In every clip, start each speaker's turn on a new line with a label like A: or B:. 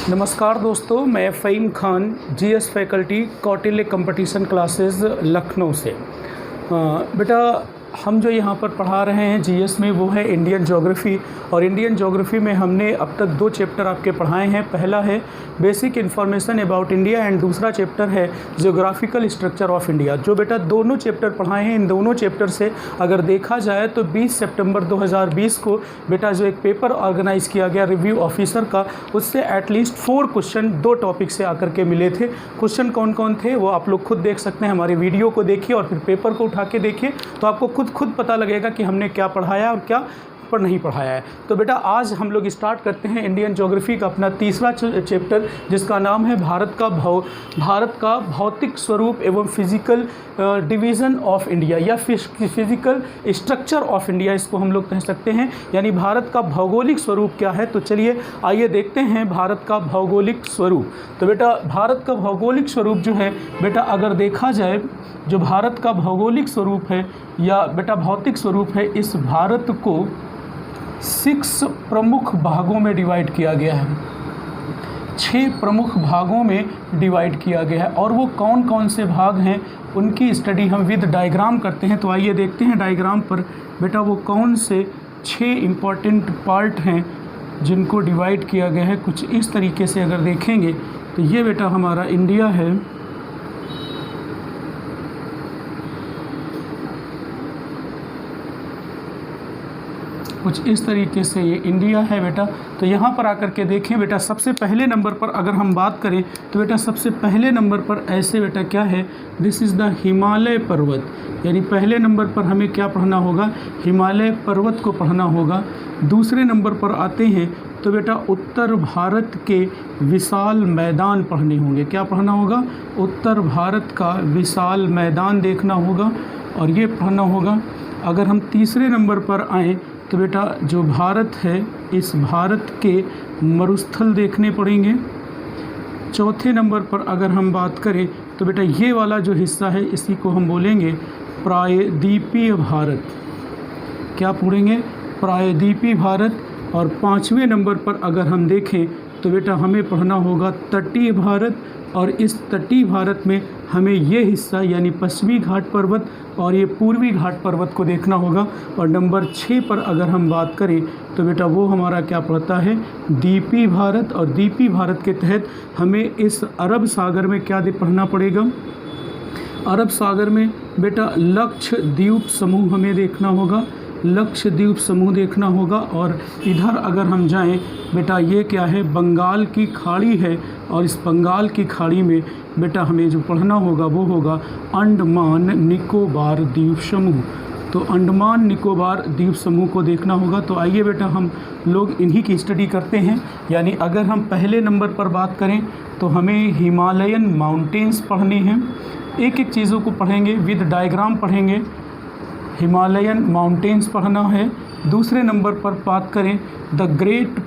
A: नमस्कार दोस्तों, मैं Fahim Khan GS faculty Kautilya competition classes Lucknow से। बेटा हम जो यहाँ पर पढ़ा रहे हैं जीएस में वो है इंडियन ज्योग्राफ़ी। और इंडियन ज्योग्राफ़ी में हमने अब तक 2 चैप्टर आपके पढ़ाए हैं। पहला है basic information about India and दूसरा चैप्टर है ज्योग्राफिकल स्ट्रक्चर ऑफ इंडिया। जो बेटा दोनों चैप्टर पढ़ाए हैं, इन दोनों चैप्टर से अगर देखा जाए तो 20 सितंबर 2020 को बेटा जो एक पेपर ऑर्गेनाइज़ किया गया रिव्यू ऑफिसर का, उससे एटलीस्ट 4 क्वेश्चन 2 टॉपिक से आकर के मिले थे। क्वेश्चन कौन कौन थे वो आप लोग खुद देख सकते हैं। हमारे वीडियो को देखिए और फिर पेपर को उठा के देखिए तो आपको खुद पता लगेगा कि हमने क्या पढ़ाया और क्या पर नहीं पढ़ाया है। तो बेटा आज हम लोग स्टार्ट करते हैं इंडियन ज्योग्राफी का अपना तीसरा चैप्टर, जिसका नाम है भारत का भौतिक स्वरूप एवं फिजिकल डिवीज़न ऑफ इंडिया या फिजिकल स्ट्रक्चर ऑफ इंडिया, इसको हम लोग कह सकते हैं। यानी भारत का भौगोलिक स्वरूप क्या है। तो चलिए आइए देखते हैं भारत का भौगोलिक स्वरूप। तो बेटा भारत का भौगोलिक स्वरूप जो है बेटा अगर देखा जाए, जो भारत का भौगोलिक स्वरूप है या बेटा भौतिक स्वरूप है, इस भारत को 6 प्रमुख भागों में डिवाइड किया गया है। 6 प्रमुख भागों में डिवाइड किया गया है। और वो कौन कौन से भाग हैं उनकी स्टडी हम विद डायग्राम करते हैं। तो आइए देखते हैं डायग्राम पर बेटा वो कौन से 6 इम्पॉर्टेंट पार्ट हैं जिनको डिवाइड किया गया है। कुछ इस तरीके से अगर देखेंगे तो ये बेटा हमारा इंडिया है। कुछ इस तरीके से ये इंडिया है बेटा। तो यहाँ पर आकर के देखें बेटा, सबसे पहले नंबर पर अगर हम बात करें तो बेटा सबसे पहले नंबर पर ऐसे बेटा क्या है, दिस इज़ द हिमालय पर्वत। यानी पहले नंबर पर हमें क्या पढ़ना होगा, हिमालय पर्वत को पढ़ना होगा। दूसरे नंबर पर आते हैं तो बेटा उत्तर भारत के विशाल मैदान पढ़ने होंगे। क्या पढ़ना होगा, उत्तर भारत का विशाल मैदान देखना होगा और ये पढ़ना होगा। अगर हम तीसरे नंबर पर आएँ तो बेटा जो भारत है, इस भारत के मरुस्थल देखने पड़ेंगे। चौथे नंबर पर अगर हम बात करें तो बेटा ये वाला जो हिस्सा है इसी को हम बोलेंगे प्रायद्वीपीय भारत। क्या पढ़ेंगे, प्रायद्वीपीय भारत। और 5वें नंबर पर अगर हम देखें तो बेटा हमें पढ़ना होगा तटीय भारत। और इस तटीय भारत में हमें ये हिस्सा यानी पश्चिमी घाट पर्वत और ये पूर्वी घाट पर्वत को देखना होगा। और नंबर 6 पर अगर हम बात करें तो बेटा वो हमारा क्या पड़ता है, द्वीपीय भारत। और द्वीपीय भारत के तहत हमें इस अरब सागर में क्या पढ़ना पड़ेगा, अरब सागर में बेटा लक्षद्वीप समूह हमें देखना होगा, लक्षद्वीप समूह देखना होगा। और इधर अगर हम जाएं बेटा ये क्या है, बंगाल की खाड़ी है। और इस बंगाल की खाड़ी में बेटा हमें जो पढ़ना होगा वो होगा अंडमान निकोबार द्वीप समूह। तो अंडमान निकोबार द्वीप समूह को देखना होगा। तो आइए बेटा हम लोग इन्हीं की स्टडी करते हैं। यानी अगर हम पहले नंबर पर बात करें तो हमें हिमालयन माउंटेन्स पढ़ने हैं। एक एक चीज़ों को पढ़ेंगे, विद डायग्राम पढ़ेंगे। हिमालयन माउंटेन्स पढ़ना है। दूसरे नंबर पर बात करें the great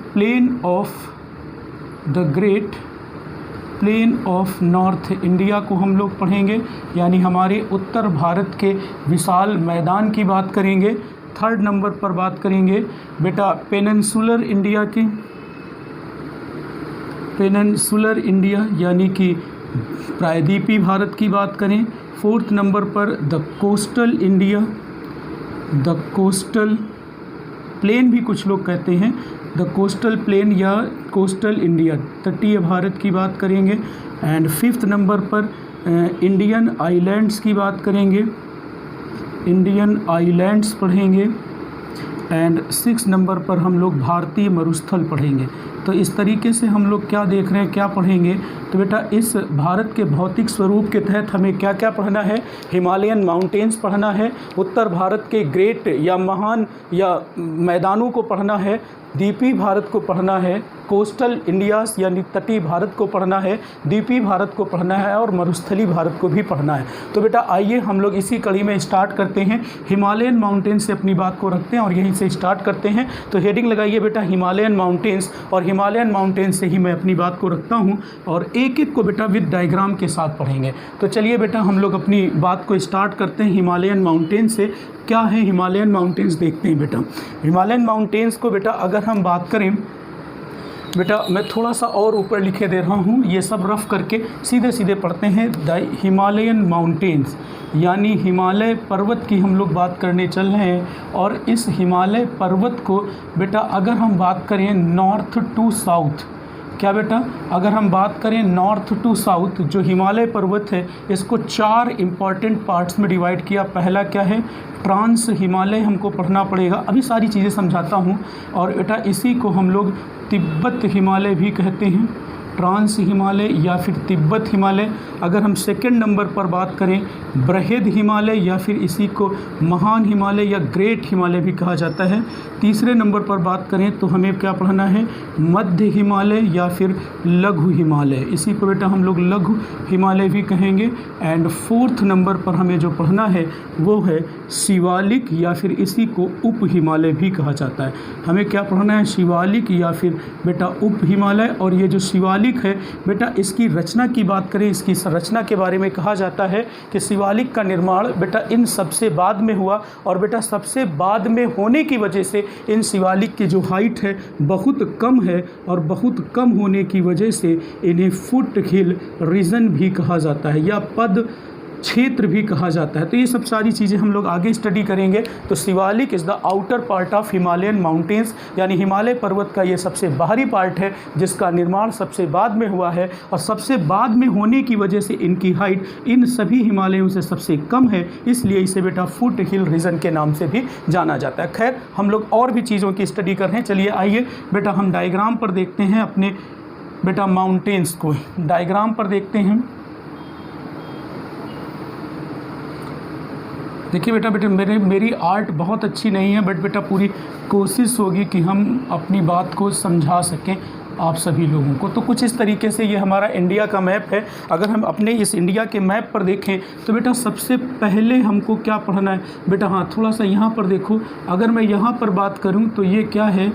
A: plain of north India को हम लोग पढ़ेंगे। यानी हमारे उत्तर भारत के विशाल मैदान की बात करेंगे। थर्ड नंबर पर बात करेंगे बेटा पेनिनसुलर इंडिया की, पेनिनसुलर इंडिया यानी कि प्रायद्वीपीय भारत की बात करें। फोर्थ नंबर पर the coastal India, the coastal plain भी कुछ लोग कहते हैं, द कोस्टल प्लेन या कोस्टल इंडिया, तटीय भारत की बात करेंगे। एंड 5th नंबर पर इंडियन आइलैंड्स की बात करेंगे, इंडियन आइलैंड्स पढ़ेंगे। एंड 6 नंबर पर हम लोग भारतीय मरुस्थल पढ़ेंगे। तो इस तरीके से हम लोग क्या देख रहे हैं, क्या पढ़ेंगे। तो बेटा इस भारत के भौतिक स्वरूप के तहत हमें क्या क्या पढ़ना है, हिमालयन माउंटेन्स पढ़ना है, उत्तर भारत के ग्रेट या महान या मैदानों को पढ़ना है, द्वीपीय भारत को पढ़ना है, कोस्टल इंडियास यानी तटीय भारत को पढ़ना है, द्वीपीय भारत को पढ़ना है और मरुस्थली भारत को भी पढ़ना है। तो बेटा आइए हम लोग इसी कड़ी में स्टार्ट करते हैं। हिमालयन माउंटेन से अपनी बात को रखते हैं और यहीं से स्टार्ट करते हैं। तो हेडिंग लगाइए बेटा हिमालयन माउंटेन्स, और हिमालयन माउंटेन से ही मैं अपनी बात को रखता हूँ और एक एक को बेटा विद डायग्राम के साथ पढ़ेंगे। तो चलिए बेटा हम लोग अपनी बात को स्टार्ट करते हैं हिमालयन माउंटेन से। क्या है हिमालयन माउंटेन्स देखते हैं बेटा। हिमालयन माउंटेन्स को बेटा अगर हम बात करें बेटा मैं थोड़ा सा और ऊपर लिखे दे रहा हूँ, ये सब रफ करके सीधे सीधे पढ़ते हैं। द हिमालयन माउंटेन्स, यानी हिमालय पर्वत की हम लोग बात करने चल रहे हैं। और इस हिमालय पर्वत को बेटा अगर हम बात करें नॉर्थ टू साउथ, क्या बेटा अगर हम बात करें नॉर्थ टू साउथ, जो हिमालय पर्वत है इसको 4 इम्पॉर्टेंट पार्ट्स में डिवाइड किया। पहला क्या है, ट्रांस हिमालय हमको पढ़ना पड़ेगा, अभी सारी चीज़ें समझाता हूँ। और बेटा इसी को हम लोग तिब्बत हिमालय भी कहते हैं, ट्रांस हिमालय या फिर तिब्बत हिमालय। अगर हम सेकंड नंबर पर बात करें बृहद हिमालय या फिर इसी को महान हिमालय या ग्रेट हिमालय भी कहा जाता है। तीसरे नंबर पर बात करें तो हमें क्या पढ़ना है, मध्य हिमालय या फिर लघु हिमालय, इसी को बेटा हम लोग लघु हिमालय भी कहेंगे। एंड फोर्थ नंबर पर हमें जो पढ़ना है वो है शिवालिक या फिर इसी को उप हिमालय भी कहा जाता है। हमें क्या पढ़ना है, शिवालिक या फिर बेटा उप हिमालय। और ये जो शिवालिक है बेटा इसकी रचना की बात करें, इसकी संरचना के बारे में कहा जाता है कि शिवालिक का निर्माण बेटा इन सबसे बाद में हुआ। और बेटा सबसे बाद में होने की वजह से इन शिवालिक की जो हाइट है बहुत कम है, और बहुत कम होने की वजह से इन्हें फुट हिल रीजन भी कहा जाता है या पद क्षेत्र भी कहा जाता है। तो ये सब सारी चीज़ें हम लोग आगे स्टडी करेंगे। तो Shivalik is the outer part of Himalayan mountains, यानी हिमालय पर्वत का ये सबसे बाहरी पार्ट है जिसका निर्माण सबसे बाद में हुआ है। और सबसे बाद में होने की वजह से इनकी हाइट इन सभी हिमालयों से सबसे कम है, इसलिए इसे बेटा फुट हिल रीजन के नाम से भी जाना जाता है। खैर हम लोग और भी चीज़ों की स्टडी कर रहे हैं। चलिए आइए बेटा हम डायग्राम पर देखते हैं अपने बेटा माउंटेन्स को। डायग्राम पर देखते हैं। देखिए बेटा मेरी आर्ट बहुत अच्छी नहीं है, बट बेटा पूरी कोशिश होगी कि हम अपनी बात को समझा सकें आप सभी लोगों को। तो कुछ इस तरीके से ये हमारा इंडिया का मैप है। अगर हम अपने इस इंडिया के मैप पर देखें तो बेटा सबसे पहले हमको क्या पढ़ना है बेटा, हाँ थोड़ा सा यहाँ पर देखो। अगर मैं यहाँ पर बात करूँ तो ये क्या है,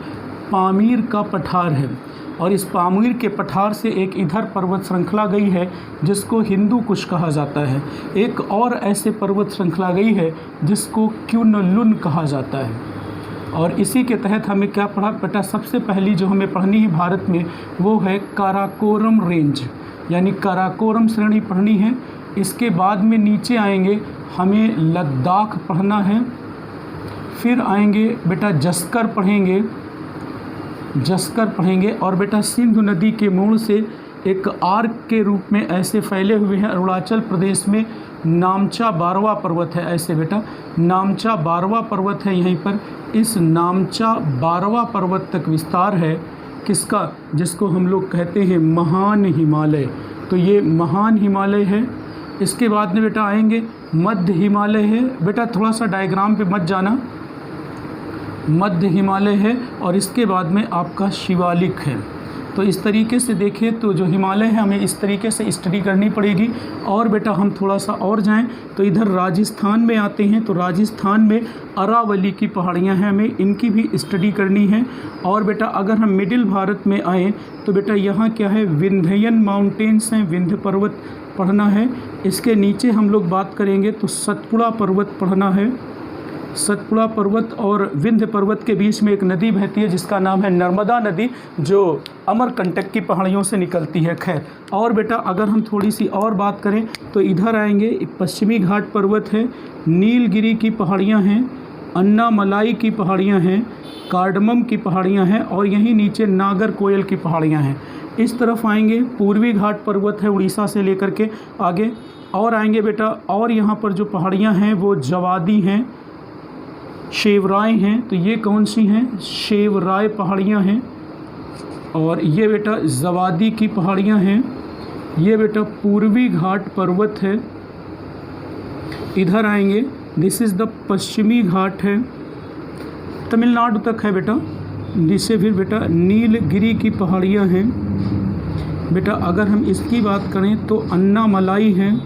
A: पामीर का पठार है। और इस पामीर के पठार से एक इधर पर्वत श्रृंखला गई है जिसको हिंदू कुश कहा जाता है। एक और ऐसे पर्वत श्रृंखला गई है जिसको क्युनलुन कहा जाता है। और इसी के तहत हमें क्या पढ़ा बेटा, सबसे पहली जो हमें पढ़नी है भारत में वो है काराकोरम रेंज, यानी काराकोरम श्रेणी पढ़नी है। इसके बाद में नीचे आएंगे हमें लद्दाख पढ़ना है। फिर आएंगे बेटा जस्कर पढ़ेंगे, और बेटा सिंधु नदी के मोड़ से एक आर्क के रूप में ऐसे फैले हुए हैं अरुणाचल प्रदेश में नामचा बारवा पर्वत है। ऐसे बेटा नामचा बारवा पर्वत है, यहीं पर इस नामचा बारवा पर्वत तक विस्तार है किसका, जिसको हम लोग कहते हैं महान हिमालय। तो ये महान हिमालय है। इसके बाद में बेटा आएंगे मध्य हिमालय है। बेटा थोड़ा सा डायग्राम पे मत जाना, मध्य हिमालय है। और इसके बाद में आपका शिवालिक है। तो इस तरीके से देखिए तो जो हिमालय है हमें इस तरीके से स्टडी करनी पड़ेगी। और बेटा हम थोड़ा सा और जाएं तो इधर राजस्थान में आते हैं। तो राजस्थान में अरावली की पहाड़ियां हैं, हमें इनकी भी स्टडी करनी है। और बेटा अगर हम मिडिल भारत में आएँ तो बेटा यहाँ क्या है, विंध्यन माउंटेन्स हैं, विंध्य पर्वत पढ़ना है। इसके नीचे हम लोग बात करेंगे तो सतपुड़ा पर्वत पढ़ना है। सतपुड़ा पर्वत और विंध्य पर्वत के बीच में एक नदी बहती है जिसका नाम है नर्मदा नदी, जो अमरकंटक की पहाड़ियों से निकलती है। खैर और बेटा अगर हम थोड़ी सी और बात करें तो इधर आएंगे, पश्चिमी घाट पर्वत है, नीलगिरी की पहाड़ियाँ हैं, अन्नामलाई की पहाड़ियाँ हैं, कार्डमम की पहाड़ियाँ हैं, और यहीं नीचे नागरकोयल की पहाड़ियाँ हैं। इस तरफ आएंगे पूर्वी घाट पर्वत है उड़ीसा से लेकर के आगे। और आएंगे बेटा और यहाँ पर जो पहाड़ियाँ हैं वो जवादी हैं, शेवराय हैं। तो ये कौन सी हैं, शेवराय पहाड़ियाँ हैं। और ये बेटा जवादी की पहाड़ियाँ हैं। ये बेटा पूर्वी घाट पर्वत है। इधर आएंगे, दिस इज़ द पश्चिमी घाट है, तमिलनाडु तक है बेटा। जिससे फिर बेटा नीलगिरी की पहाड़ियाँ हैं। बेटा अगर हम इसकी बात करें तो अन्नामलाई हैं।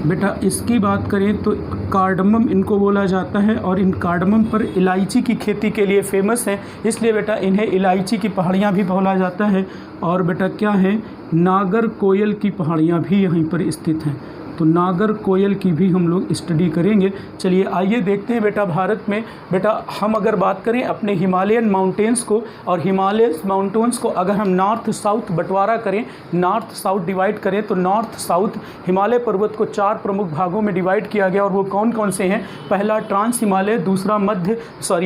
A: बेटा इसकी बात करें तो कार्डमम इनको बोला जाता है, और इन कार्डमम पर इलायची की खेती के लिए फेमस है, इसलिए बेटा इन्हें इलायची की पहाड़ियाँ भी बोला जाता है। और बेटा क्या है, नागरकोयल की पहाड़ियाँ भी यहीं पर स्थित हैं। तो नागरकोयल की भी हम लोग स्टडी करेंगे। चलिए आइए देखते हैं बेटा, भारत में बेटा हम अगर बात करें अपने हिमालयन माउंटेन्स को और हिमालयन माउंटेन्स को अगर हम नॉर्थ साउथ बंटवारा करें, नॉर्थ साउथ डिवाइड करें, तो नॉर्थ साउथ हिमालय पर्वत को 4 प्रमुख भागों में डिवाइड किया गया और वो कौन कौन से हैं? पहला ट्रांस हिमालय, दूसरा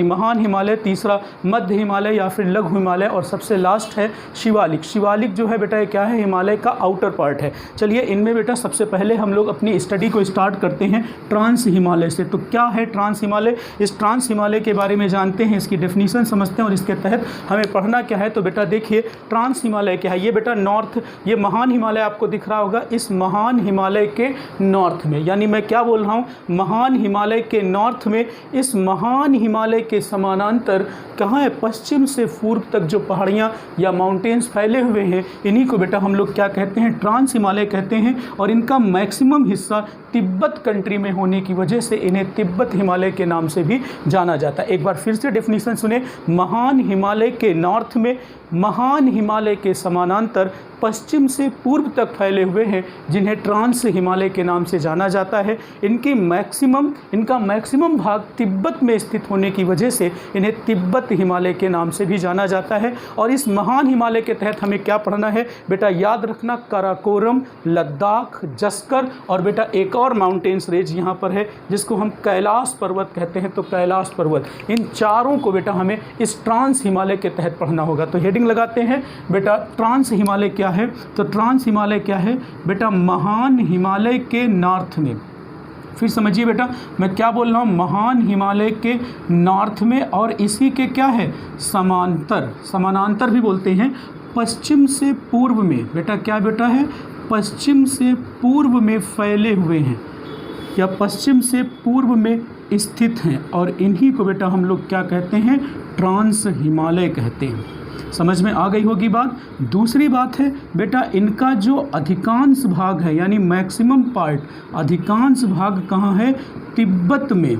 A: महान हिमालय, तीसरा मध्य हिमालय या फिर लघु हिमालय और सबसे लास्ट है शिवालिक। शिवालिक जो है बेटा ये क्या है? हिमालय का आउटर पार्ट है। चलिए इनमें बेटा सबसे पहले हम लोग अपनी स्टडी को स्टार्ट करते हैं ट्रांस हिमालय से। तो क्या है ट्रांस हिमालय? इस ट्रांस हिमालय के बारे में जानते हैं, इसकी डेफिनेशन समझते हैं और इसके तहत हमें पढ़ना क्या है। तो बेटा देखिए ट्रांस हिमालय क्या है। ये बेटा नॉर्थ, ये महान हिमालय आपको दिख रहा होगा, इस महान हिमालय के नॉर्थ में, यानी मैं क्या बोल रहा हूँ, महान हिमालय के नॉर्थ में, इस महान हिमालय के समानांतर कहाँ है? पश्चिम से पूर्व तक जो पहाड़ियाँ या माउंटेन्स फैले हुए हैं, इन्हीं को बेटा हम लोग क्या कहते हैं? ट्रांस हिमालय कहते हैं। और इनका मैक्सिमम हिस्सा तिब्बत कंट्री में होने की वजह से इन्हें तिब्बत हिमालय के नाम से भी जाना जाता है। एक बार फिर से डेफिनेशन सुने, महान हिमालय के नॉर्थ में, महान हिमालय के समानांतर पश्चिम से पूर्व तक फैले हुए हैं, जिन्हें ट्रांस हिमालय के नाम से जाना जाता है। इनका मैक्सिमम भाग तिब्बत में स्थित होने की वजह से इन्हें तिब्बत हिमालय के नाम से भी जाना जाता है। और इस महान हिमालय के तहत हमें क्या पढ़ना है बेटा? याद रखना, काराकोरम, लद्दाख, जस्कर और बेटा एक और माउंटेन्स रेंज यहाँ पर है जिसको हम कैलाश पर्वत कहते हैं। तो कैलाश पर्वत, इन चारों को बेटा हमें इस ट्रांस हिमालय के तहत पढ़ना होगा। तो हेडिंग लगाते हैं बेटा, ट्रांस हिमालय क्या है? तो ट्रांस हिमालय क्या है बेटा? महान हिमालय के नॉर्थ में, फिर समझिए बेटा मैं क्या बोल रहा हूँ, महान हिमालय के नॉर्थ में और इसी के क्या है? समानांतर भी बोलते हैं, पश्चिम से पूर्व में। बेटा क्या बेटा है? पश्चिम से पूर्व में फैले हुए हैं या पश्चिम से पूर्व में स्थित हैं और इन्हीं को बेटा हम लोग क्या कहते हैं? ट्रांस हिमालय कहते हैं। समझ में आ गई होगी बात। दूसरी बात है बेटा, इनका जो अधिकांश भाग है यानी मैक्सिमम पार्ट, अधिकांश भाग कहाँ है? तिब्बत में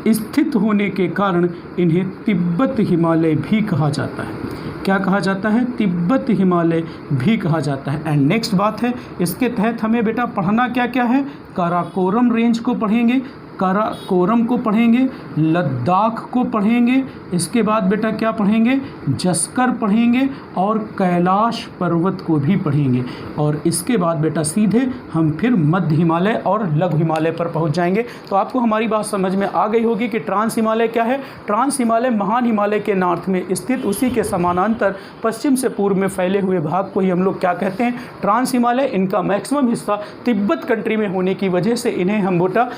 A: स्थित होने के कारण इन्हें तिब्बत हिमालय भी कहा जाता है। क्या कहा जाता है? तिब्बत हिमालय भी कहा जाता है। एंड नेक्स्ट बात है, इसके तहत हमें बेटा पढ़ना क्या क्या है? काराकोरम रेंज को पढ़ेंगे, काराकोरम को पढ़ेंगे, लद्दाख को पढ़ेंगे, इसके बाद बेटा क्या पढ़ेंगे? जस्कर पढ़ेंगे और कैलाश पर्वत को भी पढ़ेंगे। और इसके बाद बेटा सीधे हम फिर मध्य हिमालय और लघु हिमालय पर पहुंच जाएंगे। तो आपको हमारी बात समझ में आ गई होगी कि ट्रांस हिमालय क्या है। ट्रांस हिमालय महान हिमालय के नॉर्थ में स्थित, उसी के समानांतर पश्चिम से पूर्व में फैले हुए भाग को ही हम लोग क्या कहते हैं? ट्रांस हिमालय। इनका मैक्सिमम हिस्सा तिब्बत कंट्री में होने की वजह से इन्हें हम बेटा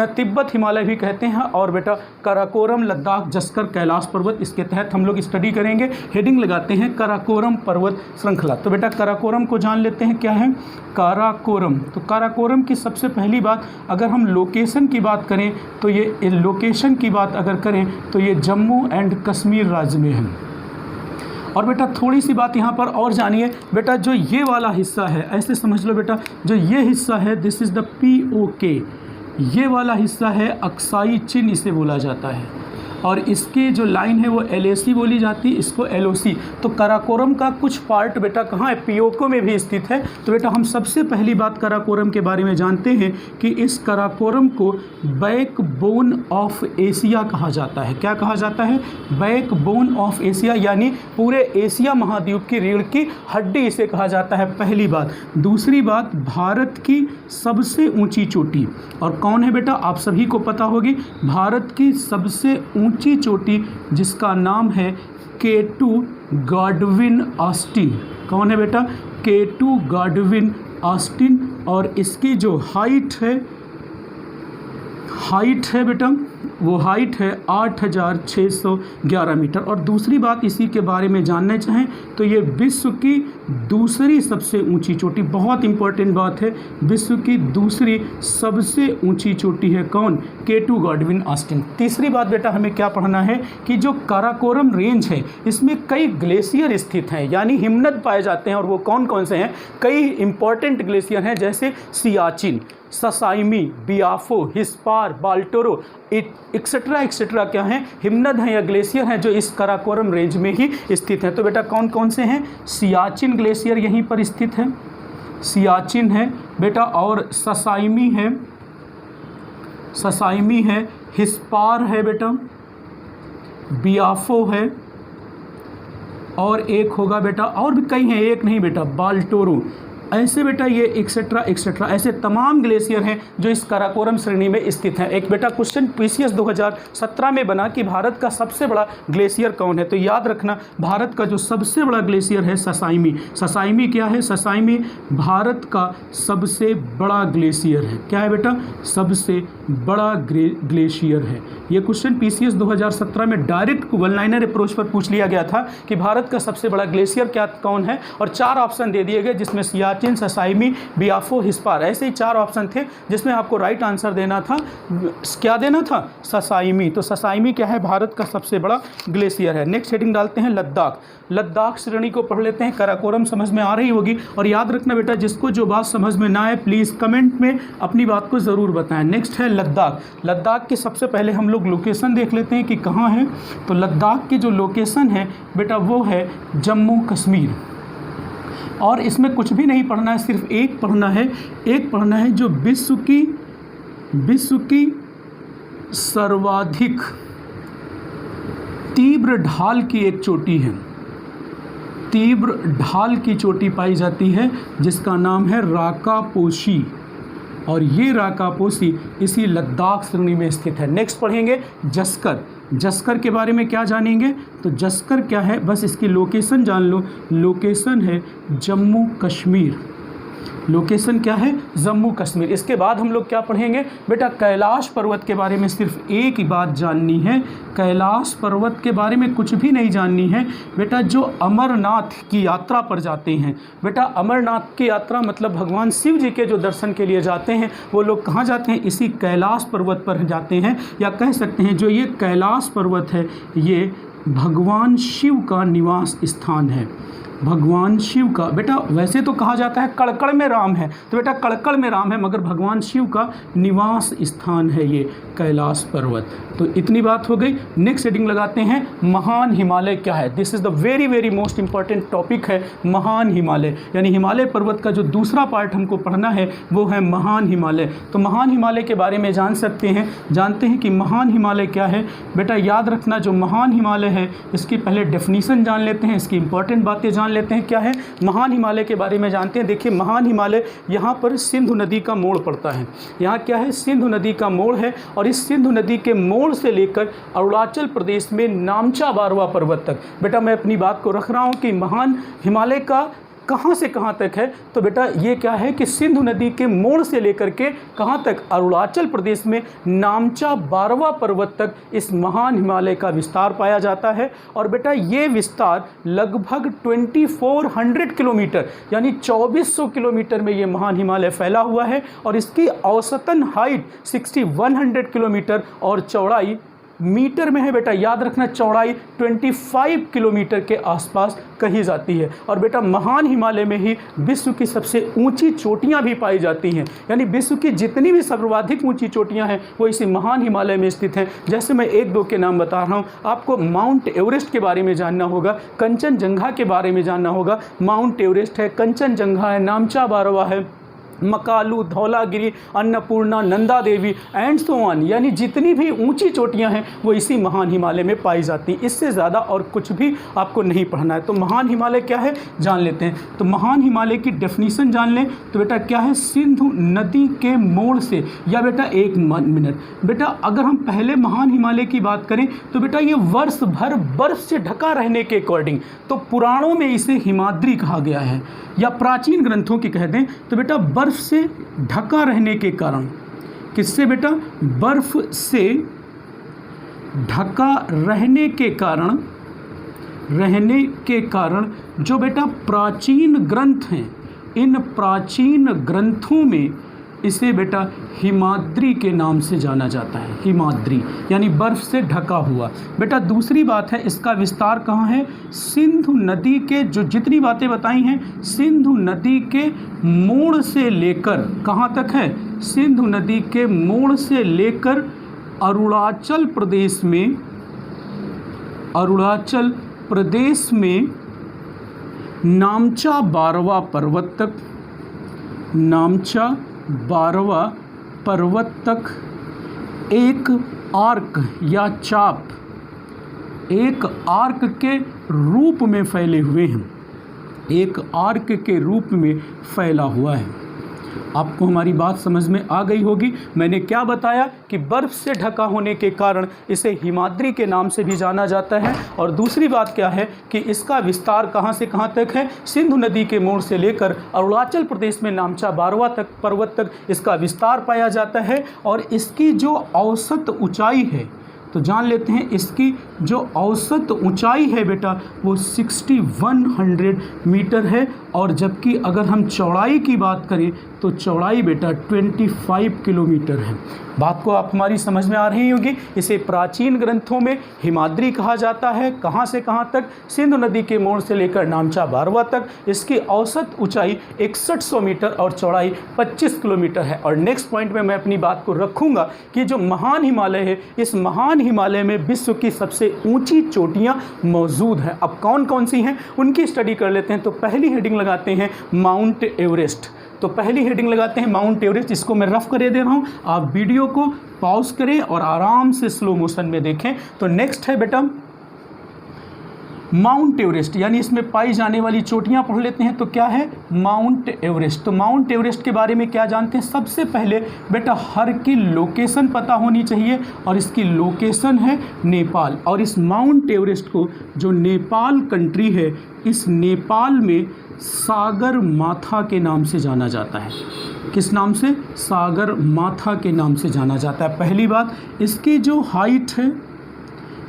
A: तिब्बत हिमालय भी कहते हैं। और बेटा काराकोरम, लद्दाख, जस्कर, कैलाश पर्वत, इसके तहत हम लोग स्टडी करेंगे। हेडिंग लगाते हैं काराकोरम पर्वत श्रृंखला। तो बेटा काराकोरम को जान लेते हैं क्या है काराकोरम। तो काराकोरम की सबसे पहली बात, अगर हम लोकेशन की बात करें तो ये लोकेशन की बात अगर करें तो ये जम्मू एंड कश्मीर राज्य में है। और बेटा थोड़ी सी बात यहाँ पर और जानिए बेटा, जो ये वाला हिस्सा है ऐसे समझ लो बेटा, जो ये हिस्सा है दिस इज़ द POK, ये वाला हिस्सा है अक्साई चिन्ह इसे बोला जाता है। और इसकी जो लाइन है वो LAC बोली जाती है, इसको LOC। तो काराकोरम का कुछ पार्ट बेटा कहाँ है? POK में भी स्थित है। तो बेटा हम सबसे पहली बात काराकोरम के बारे में जानते हैं कि इस काराकोरम को बैकबोन ऑफ एशिया कहा जाता है। क्या कहा जाता है? बैकबोन ऑफ एशिया, यानी पूरे एशिया महाद्वीप की रीढ़ की हड्डी इसे कहा जाता है, पहली बात। दूसरी बात, भारत की सबसे ऊंची चोटी, और कौन है बेटा? आप सभी को पता होगी, भारत की सबसे ऊंची चोटी जिसका नाम है K2 गॉडविन ऑस्टिन। कौन है बेटा? K2 Godwin Austen. और इसकी जो हाइट है बेटा, वो हाइट है 8611 मीटर। और दूसरी बात इसी के बारे में जानना चाहें तो ये विश्व की दूसरी सबसे ऊंची चोटी, बहुत इंपॉर्टेंट बात है, विश्व की दूसरी सबसे ऊंची चोटी है कौन? K2 Godwin Austen. तीसरी बात बेटा हमें क्या पढ़ना है कि जो काराकोरम रेंज है इसमें कई ग्लेशियर स्थित हैं, यानी हिमनद पाए जाते हैं। और वो कौन कौन से हैं? कई इंपॉर्टेंट ग्लेशियर हैं, जैसे सियाचिन, ससाइमी, बियाफो, हिस्पार, बाल्टोरो, एक्सेट्रा क्या हैं? हिमनद हैं या ग्लेशियर हैं जो इस काराकोरम रेंज में ही स्थित हैं। तो बेटा कौन कौन से हैं? सियाचिन ग्लेशियर यहीं पर स्थित है, सियाचिन है बेटा, और ससाइमी है, हिस्पार है बेटा, बियाफो है, और एक होगा बेटा, और भी कई हैं, एक नहीं बेटा, बाल्टोरो। ऐसे बेटा ये एक्सेट्रा एक्सेट्रा ऐसे तमाम ग्लेशियर हैं जो इस काराकोरम श्रेणी में स्थित हैं। एक बेटा क्वेश्चन पीसीएस 2017 में बना कि भारत का सबसे बड़ा ग्लेशियर कौन है, तो याद रखना भारत का जो सबसे बड़ा ग्लेशियर है ससाइमी। ससाइमी क्या है? ससाइमी भारत का सबसे बड़ा ग्लेशियर है। क्या है बेटा? सबसे बड़ा ग्लेशियर है। ये क्वेश्चन पीसीएस 2017 में डायरेक्ट वन लाइनर अप्रोच पर पूछ लिया गया था कि भारत का सबसे बड़ा ग्लेशियर क्या कौन है, और 4 ऑप्शन दे दिए गए जिसमें सियाचिन, ससाइमी, बियाफो, हिस्पार, ऐसे ही 4 ऑप्शन थे जिसमें आपको राइट आंसर देना था। क्या देना था? ससाइमी। तो ससाइमी क्या है? भारत का सबसे बड़ा ग्लेशियर है। नेक्स्ट हेडिंग डालते हैं लद्दाख। लद्दाख श्रेणी को पढ़ लेते हैं। काराकोरम समझ में आ रही होगी, और याद रखना बेटा जिसको जो बात समझ में ना आए प्लीज़ कमेंट में अपनी बात को ज़रूर बताएं। नेक्स्ट है लद्दाख। लद्दाख की सबसे पहले हम लोग लोकेशन देख लेते हैं कि कहाँ है। तो लद्दाख की जो लोकेशन है बेटा वो है जम्मू कश्मीर, और इसमें कुछ भी नहीं पढ़ना है, सिर्फ एक पढ़ना है जो विश्व की सर्वाधिक तीव्र ढाल की एक चोटी है। तीव्र ढाल की चोटी पाई जाती है जिसका नाम है राकापोशी, और ये राकापोशी इसी लद्दाख श्रेणी में स्थित है। नेक्स्ट पढ़ेंगे जस्कर। जस्कर के बारे में क्या जानेंगे? तो जस्कर क्या है, बस इसकी लोकेशन जान लो। लोकेशन है जम्मू कश्मीर। लोकेशन क्या है? जम्मू कश्मीर। इसके बाद हम लोग क्या पढ़ेंगे बेटा? कैलाश पर्वत के बारे में सिर्फ एक ही बात जाननी है। कैलाश पर्वत के बारे में कुछ भी नहीं जाननी है बेटा। जो अमरनाथ की यात्रा पर जाते हैं बेटा, अमरनाथ की यात्रा मतलब भगवान शिव जी के जो दर्शन के लिए जाते हैं वो लोग कहाँ जाते हैं? इसी कैलाश पर्वत पर जाते हैं, या कह सकते हैं जो ये कैलाश पर्वत है ये भगवान शिव का निवास स्थान है। भगवान शिव का बेटा, वैसे तो कहा जाता है कड़कड़ में राम है, तो बेटा कड़कड़ में राम है, मगर भगवान शिव का निवास स्थान है ये कैलाश पर्वत। तो इतनी बात हो गई। नेक्स्ट हेडिंग लगाते हैं महान हिमालय क्या है। This is the very very most important topic है महान हिमालय, यानी हिमालय पर्वत का जो दूसरा पार्ट हमको पढ़ना है वो है महान हिमालय। तो महान हिमालय के बारे में जानते हैं कि महान हिमालय क्या है बेटा। याद रखना जो महान हिमालय है इसकी पहले डेफिनीशन जान लेते हैं, इसकी इंपॉर्टेंट बातें जान लेते हैं। क्या है महान हिमालय के बारे में जानते हैं। देखिए महान हिमालय यहाँ पर सिंधु नदी का मोड़ पड़ता है। यहाँ क्या है? सिंधु नदी का मोड़ है, और इस सिंधु नदी के मोड़ से लेकर अरुणाचल प्रदेश में नामचा बारवा पर्वत तक बेटा मैं अपनी बात को रख रहा हूँ कि महान हिमालय का कहाँ से कहाँ तक है। तो बेटा ये क्या है कि सिंधु नदी के मोड़ से लेकर के कहाँ तक? अरुणाचल प्रदेश में नामचा बारवा पर्वत तक इस महान हिमालय का विस्तार पाया जाता है। और बेटा ये विस्तार लगभग 2400 किलोमीटर यानी 2400 किलोमीटर में ये महान हिमालय फैला हुआ है, और इसकी औसतन हाइट 6100 किलोमीटर और चौड़ाई मीटर में है बेटा। याद रखना चौड़ाई 25 किलोमीटर के आसपास कही जाती है। और बेटा महान हिमालय में ही विश्व की सबसे ऊंची चोटियां भी पाई जाती हैं, यानी विश्व की जितनी भी सर्वाधिक ऊंची चोटियां हैं वो इसी महान हिमालय में स्थित हैं। जैसे मैं 1-2 के नाम बता रहा हूँ, आपको माउंट एवरेस्ट के बारे में जानना होगा, कंचनजंगा के बारे में जानना होगा। माउंट एवरेस्ट है, कंचनजंगा है, नामचा बारवा है, Makalu, Dhaulagiri, Annapurna, Nanda Devi and so on, यानी जितनी भी ऊंची चोटियां हैं वो इसी महान हिमालय में पाई जाती हैं। इससे ज़्यादा और कुछ भी आपको नहीं पढ़ना है। तो महान हिमालय क्या है जान लेते हैं। तो महान हिमालय की डेफिनीशन जान लें तो बेटा क्या है? सिंधु नदी के मोड़ से, या बेटा 1 मिनट बेटा अगर हम पहले महान हिमालय की बात करें तो बेटा ये वर्ष भर बर्फ से ढका रहने के अकॉर्डिंग, तो पुराणों में इसे हिमाद्री कहा गया है, या प्राचीन ग्रंथों की कह दें तो बेटा बर्फ से ढका रहने के कारण, किससे बेटा? बर्फ से ढका रहने के कारण जो बेटा प्राचीन ग्रंथ हैं, इन प्राचीन ग्रंथों में इसे बेटा हिमाद्री के नाम से जाना जाता है। हिमाद्री यानी बर्फ से ढका हुआ। बेटा दूसरी बात है इसका विस्तार कहाँ है? सिंधु नदी के जो जितनी बातें बताई हैं सिंधु नदी के मोड़ से लेकर कहाँ तक है? सिंधु नदी के मोड़ से लेकर अरुणाचल प्रदेश में नामचा बारवा पर्वत तक, नामचा 12वां पर्वत तक एक आर्क या चाप, एक आर्क के रूप में फैले हुए हैं, एक आर्क के रूप में फैला हुआ है। आपको हमारी बात समझ में आ गई होगी। मैंने क्या बताया कि बर्फ़ से ढका होने के कारण इसे हिमाद्री के नाम से भी जाना जाता है। और दूसरी बात क्या है कि इसका विस्तार कहाँ से कहाँ तक है, सिंधु नदी के मोड़ से लेकर अरुणाचल प्रदेश में नामचा 12वां तक पर्वत तक इसका विस्तार पाया जाता है। और इसकी जो औसत ऊंचाई है तो जान लेते हैं, इसकी जो औसत ऊंचाई है बेटा वो 6100 मीटर है। और जबकि अगर हम चौड़ाई की बात करें तो चौड़ाई बेटा 25 किलोमीटर है। बात को आप हमारी समझ में आ रही होगी। इसे प्राचीन ग्रंथों में हिमाद्री कहा जाता है। कहाँ से कहाँ तक, सिंधु नदी के मोड़ से लेकर नामचा 12वां तक। इसकी औसत ऊंचाई 6100 मीटर और चौड़ाई 25 किलोमीटर है। और नेक्स्ट पॉइंट में मैं अपनी बात को रखूँगा कि जो महान हिमालय है, इस महान हिमालय में विश्व की सबसे ऊंची चोटियाँ मौजूद हैं। अब कौन कौन सी हैं उनकी स्टडी कर लेते हैं। तो पहली हेडिंग लगाते हैं माउंट एवरेस्ट। तो पहली हेडिंग लगाते हैं माउंट एवरेस्ट। इसको मैं रफ करे दे रहा हूँ, आप वीडियो को पॉज करें और आराम से स्लो मोशन में देखें। तो नेक्स्ट है बेटा माउंट एवरेस्ट, यानी इसमें पाई जाने वाली चोटियां पढ़ लेते हैं। तो क्या है माउंट एवरेस्ट। तो माउंट एवरेस्ट के बारे में क्या जानते हैं, सबसे पहले बेटा हर की लोकेशन पता होनी चाहिए और इसकी लोकेशन है नेपाल। और इस माउंट एवरेस्ट को जो नेपाल कंट्री है, इस नेपाल में सागर माथा के नाम से जाना जाता है। किस नाम से, सागर माथा के नाम से जाना जाता है। पहली बात, इसकी जो हाइट है,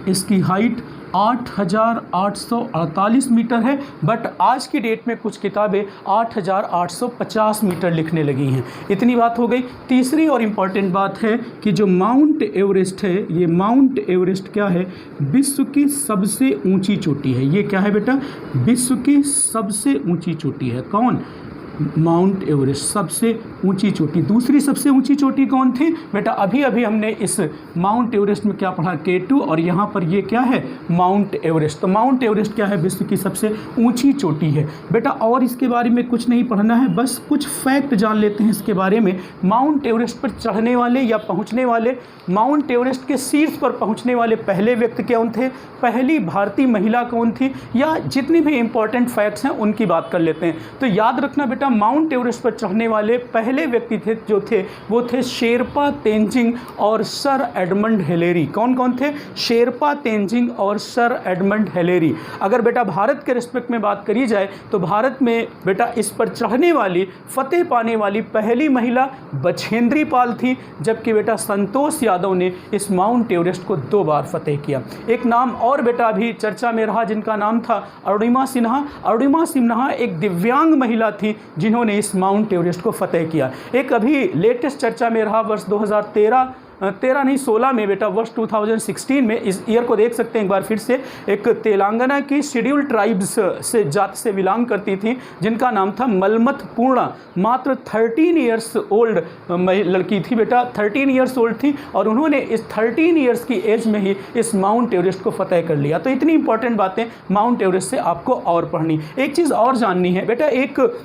A: इसकी हाइट 8848 मीटर है। बट आज की डेट में कुछ किताबें 8850 मीटर लिखने लगी हैं। इतनी बात हो गई। तीसरी और इम्पॉर्टेंट बात है कि जो माउंट एवरेस्ट है, ये माउंट एवरेस्ट क्या है, विश्व की सबसे ऊंची चोटी है। ये क्या है बेटा, विश्व की सबसे ऊंची चोटी है। कौन, माउंट एवरेस्ट सबसे ऊंची चोटी। दूसरी सबसे ऊंची चोटी कौन थी बेटा, अभी अभी हमने इस माउंट एवरेस्ट में क्या पढ़ा, K2, और यहाँ पर ये क्या है माउंट एवरेस्ट। तो माउंट एवरेस्ट क्या है, विश्व की सबसे ऊंची चोटी है बेटा। और इसके बारे में कुछ नहीं पढ़ना है, बस कुछ फैक्ट जान लेते हैं इसके बारे में। माउंट एवरेस्ट पर चढ़ने वाले या पहुँचने वाले, माउंट एवरेस्ट के शीर्ष पर पहुँचने वाले पहले व्यक्ति कौन थे, पहली भारतीय महिला कौन थी, या जितनी भी इंपॉर्टेंट फैक्ट्स हैं उनकी बात कर लेते हैं। तो याद रखना बेटा, माउंट एवरेस्ट पर चढ़ने वाले पहले व्यक्ति थे जो थे वो थे शेरपा तेंजिंग और सर एडमंड हिलेरी। कौन कौन थे, शेरपा तेंजिंग और सर एडमंड हिलेरी। अगर बेटा भारत के रिस्पेक्ट में बात करी जाए तो भारत में बेटा इस पर चढ़ने वाली, फतेह पाने वाली पहली महिला बछेंद्री पाल थी। जबकि बेटा संतोष यादव ने इस माउंट एवरेस्ट को 2 बार फतेह किया। एक नाम और बेटा अभी चर्चा में रहा जिनका नाम था अरुणिमा सिन्हा। अरुणिमा सिन्हा एक दिव्यांग महिला थी जिन्होंने इस माउंट एवरेस्ट को फतेह किया। एक अभी लेटेस्ट चर्चा में रहा वर्ष 2016 में बेटा, वर्ष 2016 में, इस ईयर को देख सकते हैं एक बार फिर से, एक तेलंगाना की शेड्यूल ट्राइब्स से जाति से बिलोंग करती थी जिनका नाम था मलमथ पूर्णा। मात्र 13 ईयर्स ओल्ड लड़की थी बेटा, 13 ईयर्स ओल्ड थी और उन्होंने इस 13 ईयर्स की एज में ही इस माउंट एवरेस्ट को फतेह कर लिया। तो इतनी इंपॉर्टेंट बातें माउंट एवरेस्ट से आपको और पढ़नी। एक चीज़ और जाननी है बेटा, एक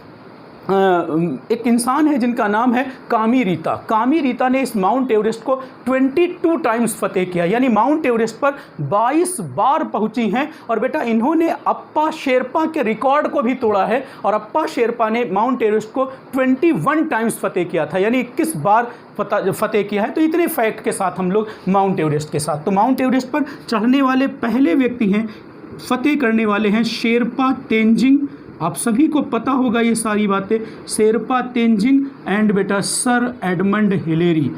A: इंसान है जिनका नाम है कामी रीता। कामी रीता ने इस माउंट एवरेस्ट को 22 टाइम्स फतेह किया, यानी माउंट एवरेस्ट पर 22 बार पहुंची हैं। और बेटा इन्होंने अप्पा शेरपा के रिकॉर्ड को भी तोड़ा है और अप्पा शेरपा ने माउंट एवरेस्ट को 21 टाइम्स फतेह किया था, यानी 21 बार फतेह किया है। तो इतने फैक्ट के साथ हम लोग माउंट एवरेस्ट के साथ, तो माउंट एवरेस्ट पर चढ़ने वाले पहले व्यक्ति हैं, फतेह करने वाले हैं शेरपा तेंजिंग। आप सभी को पता होगा ये सारी बातें, शेरपा तेंजिंग एंड बेटा sir Edmund Hillary,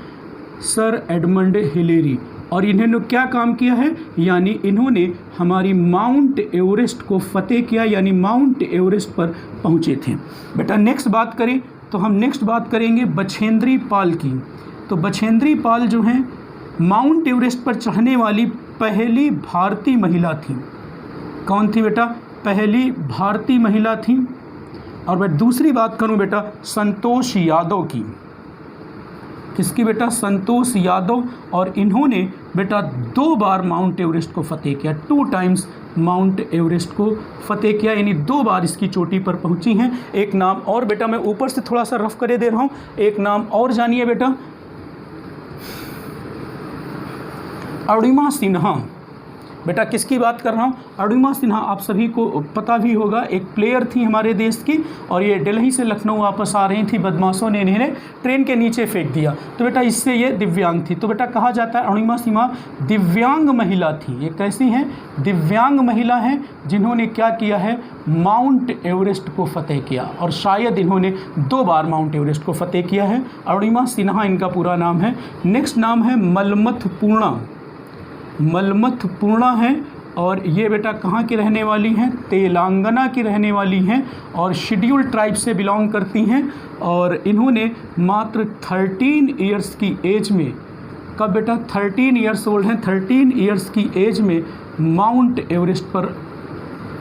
A: sir Edmund Hillary. और इन्होंने क्या काम किया है, यानी इन्होंने हमारी माउंट एवरेस्ट को फतेह किया, यानी माउंट एवरेस्ट पर पहुँचे थे बेटा। नेक्स्ट बात करें तो हम नेक्स्ट बात करेंगे बछेंद्री पाल की। तो बछेंद्री पाल जो हैं माउंट एवरेस्ट पर चढ़ने वाली पहली भारतीय महिला थी। कौन थी बेटा, पहली भारतीय महिला थी। और मैं दूसरी बात करूं बेटा संतोष यादव की। किसकी बेटा? संतोष यादव। और इन्होंने बेटा 2 बार माउंट एवरेस्ट को फतेह किया, 2 टाइम्स माउंट एवरेस्ट को फतेह किया, यानी 2 बार इसकी चोटी पर पहुंची हैं। एक नाम और बेटा मैं ऊपर से थोड़ा सा रफ करे दे रहा हूं, एक नाम और जानिए बेटा, अरुणिमा सिन्हा। बेटा किसकी बात कर रहा हूँ? अरुणिमा सिन्हा, आप सभी को पता भी होगा, एक प्लेयर थी हमारे देश की, और ये दिल्ली से लखनऊ वापस आ रही थी, बदमाशों ने इन्हें ट्रेन के नीचे फेंक दिया, तो बेटा इससे ये दिव्यांग थी। तो बेटा कहा जाता है अरुणिमा सिन्हा दिव्यांग महिला थी। ये कैसी हैं? दिव्यांग महिला हैं, जिन्होंने क्या किया है? माउंट एवरेस्ट को फतेह किया, और शायद इन्होंने 2 बार माउंट एवरेस्ट को फतेह किया है। अरुणिमा सिन्हा इनका पूरा नाम है। नेक्स्ट नाम है मलमथ पूर्णा। मलमथ पूर्णा है, और ये बेटा कहाँ की रहने वाली हैं? तेलंगाना की रहने वाली हैं, और शेड्यूल ट्राइब से बिलोंग करती हैं। और इन्होंने मात्र 13 ईयर्स की एज में, कब बेटा? 13 ईयर्स ओल्ड हैं, 13 ईयर्स की एज में माउंट एवरेस्ट पर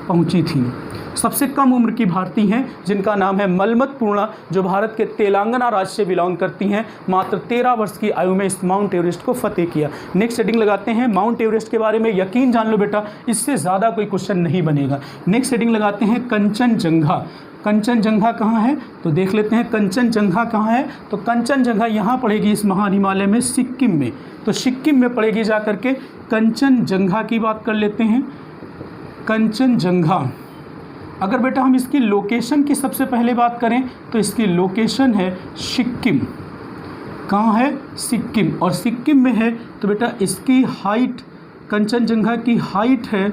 A: पहुंची थी। सबसे कम उम्र की भारतीय हैं, जिनका नाम है मलमथ पूर्णा, जो भारत के तेलंगाना राज्य से बिलोंग करती हैं। मात्र 13 वर्ष की आयु में इस माउंट एवरेस्ट को फतेह किया। नेक्स्ट हेडिंग लगाते हैं माउंट एवरेस्ट के बारे में, यकीन जान लो बेटा, इससे ज़्यादा कोई क्वेश्चन नहीं बनेगा। नेक्स्ट हेडिंग लगाते हैं कंचनजंगा। कंचनजंगा कहाँ है? तो देख लेते हैं कंचनजंगा कहाँ है। तो कंचनजंगा यहाँ पड़ेगी इस महान हिमालय में, सिक्किम में। तो सिक्किम में पड़ेगी जा करके। कंचनजंगा की बात कर लेते हैं। कंचनजंगा, अगर बेटा हम इसकी लोकेशन की सबसे पहले बात करें तो इसकी लोकेशन है सिक्किम। कहाँ है? सिक्किम। और सिक्किम में है तो बेटा इसकी हाइट, कंचनजंगा की हाइट है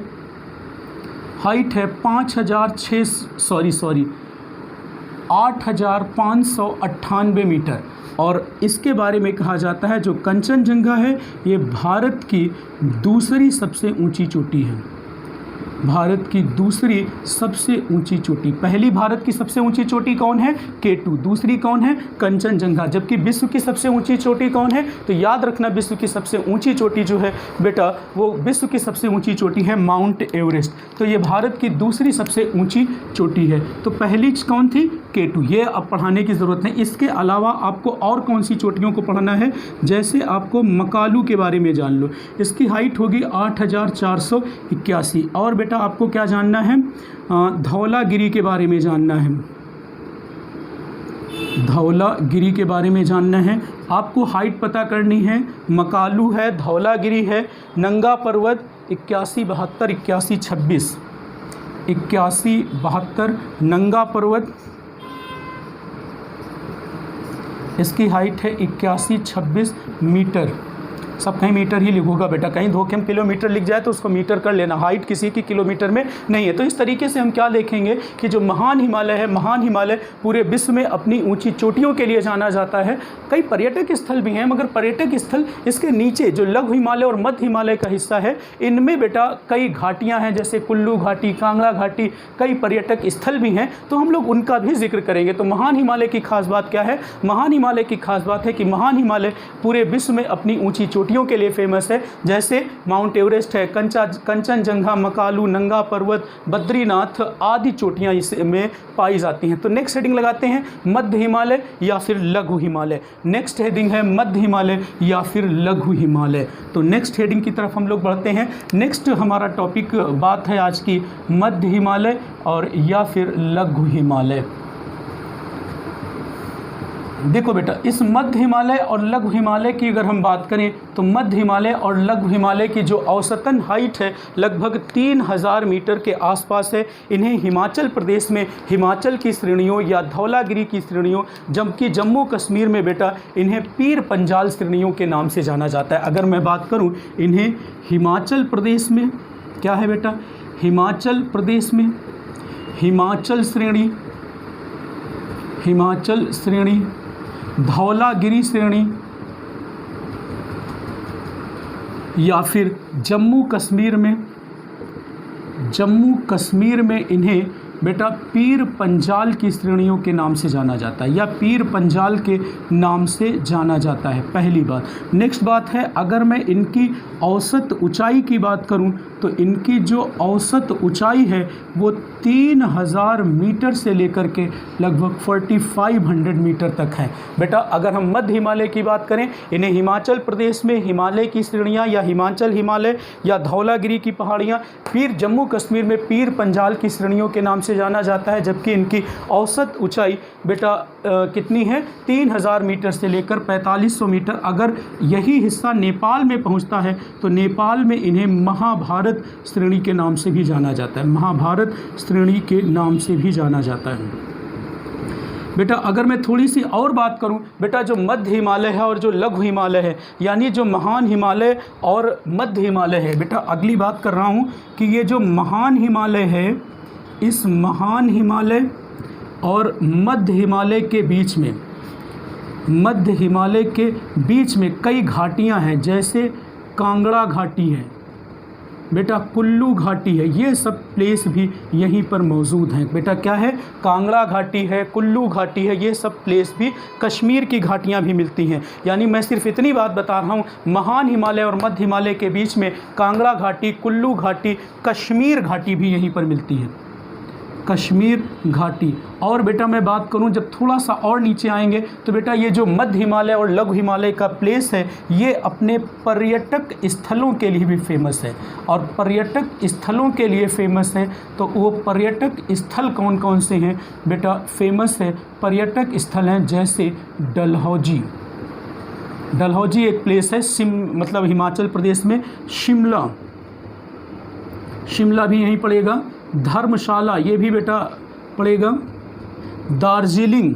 A: 8,598 मीटर। और इसके बारे में कहा जाता है जो कंचनजंगा है ये भारत की दूसरी सबसे ऊंची चोटी है। भारत की दूसरी सबसे ऊंची चोटी। पहली भारत की सबसे ऊंची चोटी कौन है? K2। दूसरी कौन है? कंचनजंगा। जबकि विश्व की सबसे ऊंची चोटी कौन है? तो याद रखना, विश्व की सबसे ऊंची चोटी जो है बेटा, वो विश्व की सबसे ऊंची चोटी है माउंट एवरेस्ट। तो ये भारत की दूसरी सबसे ऊंची चोटी है। तो पहली कौन थी? K2। ये अब पढ़ाने की ज़रूरत नहीं। इसके अलावा आपको और कौन सी चोटियों को पढ़ना है? जैसे आपको मकालू के बारे में जान लो, इसकी हाइट होगी 8,481। और बेटा आपको क्या जानना है? धौलागिरी के बारे में जानना है। धौलागिरी के बारे में जानना है। आपको हाइट पता करनी है। मकालू है, धौलागिरी है, नंगा पर्वत 8172 8126, 8172 नंगा पर्वत, इसकी हाइट है 8126 मीटर। सब कहीं मीटर ही लिखूंगा बेटा, कहीं धोखे में किलोमीटर लिख जाए तो उसको मीटर कर लेना, हाइट किसी की किलोमीटर में नहीं है। तो इस तरीके से हम क्या देखेंगे कि जो महान हिमालय है, महान हिमालय पूरे विश्व में अपनी ऊंची चोटियों के लिए जाना जाता है। कई पर्यटक स्थल भी हैं, मगर पर्यटक स्थल इसके नीचे जो लघु हिमालय और मध्य हिमालय का हिस्सा है, इनमें बेटा कई घाटियाँ हैं, जैसे कुल्लू घाटी, कांगड़ा घाटी, कई पर्यटक स्थल भी हैं, तो हम लोग उनका भी जिक्र करेंगे। तो महान हिमालय की खास बात क्या है? महान हिमालय की खास बात है कि महान हिमालय पूरे विश्व में अपनी ऊंची चोटियों के लिए फेमस है। जैसे माउंट एवरेस्ट है, कंचनजंगा, मकालू, नंगा पर्वत, बद्रीनाथ आदि चोटियां इसमें पाई जाती हैं। तो नेक्स्ट हेडिंग लगाते हैं मध्य हिमालय या फिर लघु हिमालय। नेक्स्ट हेडिंग है मध्य हिमालय या फिर लघु हिमालय। तो नेक्स्ट हेडिंग की तरफ हम लोग बढ़ते हैं। नेक्स्ट हमारा टॉपिक बात है आज की मध्य हिमालय और या फिर लघु हिमालय। देखो बेटा, इस मध्य हिमालय और लघु हिमालय की अगर हम बात करें तो मध्य हिमालय और लघु हिमालय की जो औसतन हाइट है लगभग 3000 मीटर के आसपास है। इन्हें हिमाचल प्रदेश में हिमाचल की श्रेणियों या धौलागिरी की श्रेणियों, जबकि जम्मू कश्मीर में बेटा इन्हें पीर पंजाल श्रेणियों के नाम से जाना जाता है। अगर मैं बात करूं, इन्हें हिमाचल प्रदेश में क्या है बेटा? हिमाचल प्रदेश में हिमाचल श्रेणी, धौलागिरी श्रेणी या फिर जम्मू कश्मीर में इन्हें बेटा पीर पंजाल की श्रेणियों के नाम से जाना जाता है या पीर पंजाल के नाम से जाना जाता है। पहली बात। नेक्स्ट बात है, अगर मैं इनकी औसत ऊंचाई की बात करूं तो इनकी जो औसत ऊंचाई है वो 3000 मीटर से लेकर के लगभग 4500 मीटर तक है। बेटा अगर हम मध्य हिमालय की बात करें, इन्हें हिमाचल प्रदेश में हिमालय की श्रेणियाँ या हिमाचल हिमालय या धौलागिरी की पहाड़ियाँ, फिर जम्मू कश्मीर में पीर पंजाल की श्रेणियों के नाम से जाना जाता है, जबकि इनकी औसत ऊंचाई बेटा कितनी है 3000 मीटर से लेकर 4500 मीटर। अगर यही हिस्सा नेपाल में पहुंचता है तो नेपाल में इन्हें महाभारत श्रेणी के नाम से भी जाना जाता है, महाभारत श्रेणी के नाम से भी जाना जाता है। बेटा अगर मैं थोड़ी सी और बात करूं, बेटा जो मध्य हिमालय है और जो लघु हिमालय है, यानी जो महान हिमालय और मध्य हिमालय है, बेटा अगली बात कर रहा हूं कि ये जो महान हिमालय है, इस महान हिमालय और मध्य हिमालय के बीच में, मध्य हिमालय के बीच में कई घाटियां हैं, जैसे कांगड़ा घाटी है, बेटा कुल्लू घाटी है, ये सब प्लेस भी यहीं पर मौजूद हैं। बेटा क्या है, कांगड़ा घाटी है, कुल्लू घाटी है, ये सब प्लेस भी कश्मीर की घाटियां भी मिलती हैं। यानी मैं सिर्फ इतनी बात बता रहा हूँ, महान हिमालय और मध्य हिमालय के बीच में कांगड़ा घाटी, कुल्लू घाटी, कश्मीर घाटी भी यहीं पर मिलती है, कश्मीर घाटी। और बेटा मैं बात करूं, जब थोड़ा सा और नीचे आएंगे तो बेटा ये जो मध्य हिमालय और लघु हिमालय का प्लेस है, ये अपने पर्यटक स्थलों के लिए भी फेमस है। और पर्यटक स्थलों के लिए फेमस है तो वो पर्यटक स्थल कौन कौन से हैं बेटा? फेमस है पर्यटक स्थल हैं जैसे डलहौजी, डलहौजी एक प्लेस है, मतलब हिमाचल प्रदेश में। शिमला, शिमला भी यहीं पड़ेगा। धर्मशाला ये भी बेटा पड़ेगा। दार्जिलिंग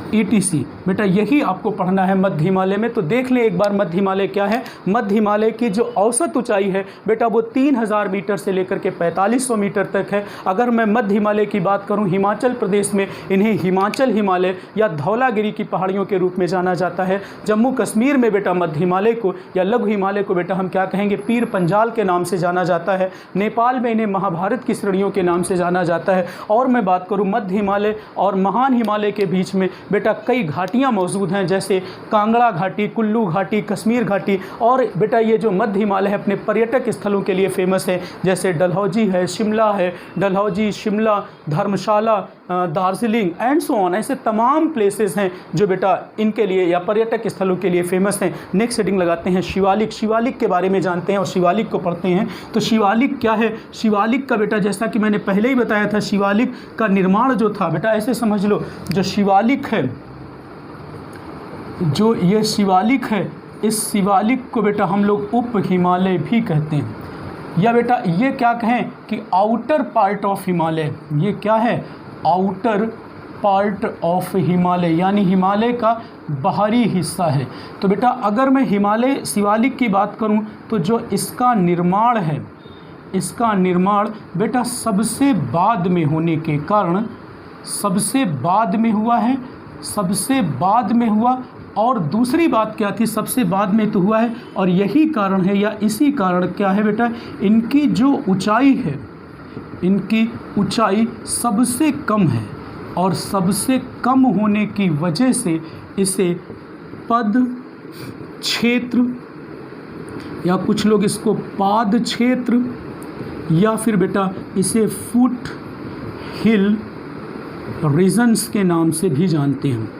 A: ETC, बेटा यही आपको पढ़ना है मध्य हिमालय में। तो देख लें एक बार मध्य हिमालय क्या है। मध्य हिमालय की जो औसत ऊंचाई है बेटा वो 3000 मीटर से लेकर के 4500 मीटर तक है। अगर मैं मध्य हिमालय की बात करूं, हिमाचल प्रदेश में इन्हें हिमाचल हिमालय या धौलागिरी की पहाड़ियों के रूप में जाना जाता है। जम्मू कश्मीर में बेटा मध्य हिमालय को या लघु हिमालय को बेटा हम क्या कहेंगे? पीर पंजाल के नाम से जाना जाता है। नेपाल में इन्हें महाभारत की श्रेणियों के नाम से जाना जाता है। और मैं बात करूँ मध्य हिमालय और महान हिमालय के बीच में बेटा कई घाटियां मौजूद हैं, जैसे कांगड़ा घाटी, कुल्लू घाटी, कश्मीर घाटी। और बेटा ये जो मध्य हिमालय है अपने पर्यटक स्थलों के लिए फेमस है, जैसे डलहौजी है, शिमला है, डलहौजी, शिमला, धर्मशाला, दार्जिलिंग एंड सो ऑन। ऐसे तमाम प्लेसेस हैं जो बेटा इनके लिए या पर्यटक स्थलों के लिए फेमस हैं। नेक्स्ट हेडिंग लगाते हैं शिवालिक। शिवालिक के बारे में जानते हैं और शिवालिक को पढ़ते हैं। तो शिवालिक क्या है? शिवालिक का बेटा जैसा कि मैंने पहले ही बताया था, शिवालिक का निर्माण जो था बेटा ऐसे समझ लो, जो शिवालिक है, जो ये शिवालिक है, इस शिवालिक को बेटा हम लोग उप हिमालय भी कहते हैं, या बेटा ये क्या कहें कि आउटर पार्ट ऑफ हिमालय। ये क्या है? आउटर पार्ट ऑफ हिमालय, यानी हिमालय का बाहरी हिस्सा है। तो बेटा अगर मैं हिमालय शिवालिक की बात करूं तो जो इसका निर्माण है, इसका निर्माण बेटा सबसे बाद में होने के कारण, सबसे बाद में हुआ है, सबसे बाद में हुआ। और दूसरी बात क्या थी? सबसे बाद में तो हुआ है और यही कारण है या इसी कारण क्या है बेटा, इनकी जो ऊंचाई है, इनकी ऊंचाई सबसे कम है और सबसे कम होने की वजह से इसे पद क्षेत्र या कुछ लोग इसको पाद क्षेत्र या फिर बेटा इसे फुट हिल रीजन्स के नाम से भी जानते हैं।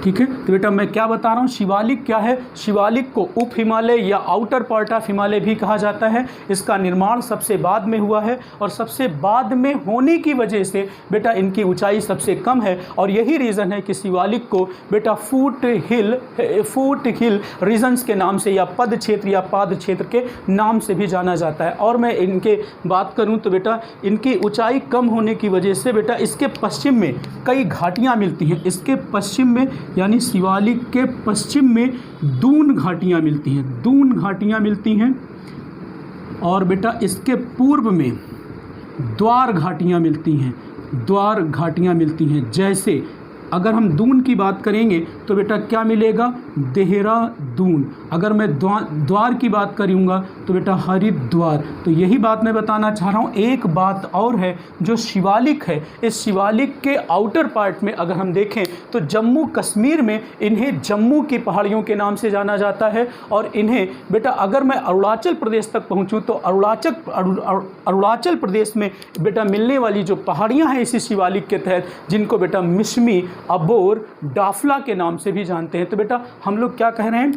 A: ठीक है, तो बेटा मैं क्या बता रहा हूँ, शिवालिक क्या है? शिवालिक को उप हिमालय या आउटर पार्ट ऑफ हिमालय भी कहा जाता है। इसका निर्माण सबसे बाद में हुआ है और सबसे बाद में होने की वजह से बेटा इनकी ऊंचाई सबसे कम है। और यही रीज़न है कि शिवालिक को बेटा फुट हिल रीजन्स के नाम से या पद क्षेत्र या पाद क्षेत्र के नाम से भी जाना जाता है। और मैं इनके बात करूँ तो बेटा इनकी ऊंचाई कम होने की वजह से बेटा इसके पश्चिम में कई घाटियाँ मिलती हैं। इसके पश्चिम में यानी शिवालिक के पश्चिम में दून घाटियाँ मिलती हैं, दून घाटियाँ मिलती हैं। और बेटा इसके पूर्व में द्वार घाटियाँ मिलती हैं, द्वार घाटियाँ मिलती हैं। जैसे अगर हम दून की बात करेंगे तो बेटा क्या मिलेगा? देहरादून। अगर मैं द्वार की बात करूँगा तो बेटा हरिद्वार। तो यही बात मैं बताना चाह रहा हूँ। एक बात और है, जो शिवालिक है, इस शिवालिक के आउटर पार्ट में अगर हम देखें तो जम्मू कश्मीर में इन्हें जम्मू की पहाड़ियों के नाम से जाना जाता है। और इन्हें बेटा अगर मैं अरुणाचल प्रदेश तक पहुँचूँ तो अरुणाचल प्रदेश में बेटा मिलने वाली जो पहाड़ियाँ हैं इसी शिवालिक के तहत, जिनको बेटा मिश्मी, अबोर, डाफला के नाम से भी जानते हैं। तो बेटा हम लोग क्या कह रहे हैं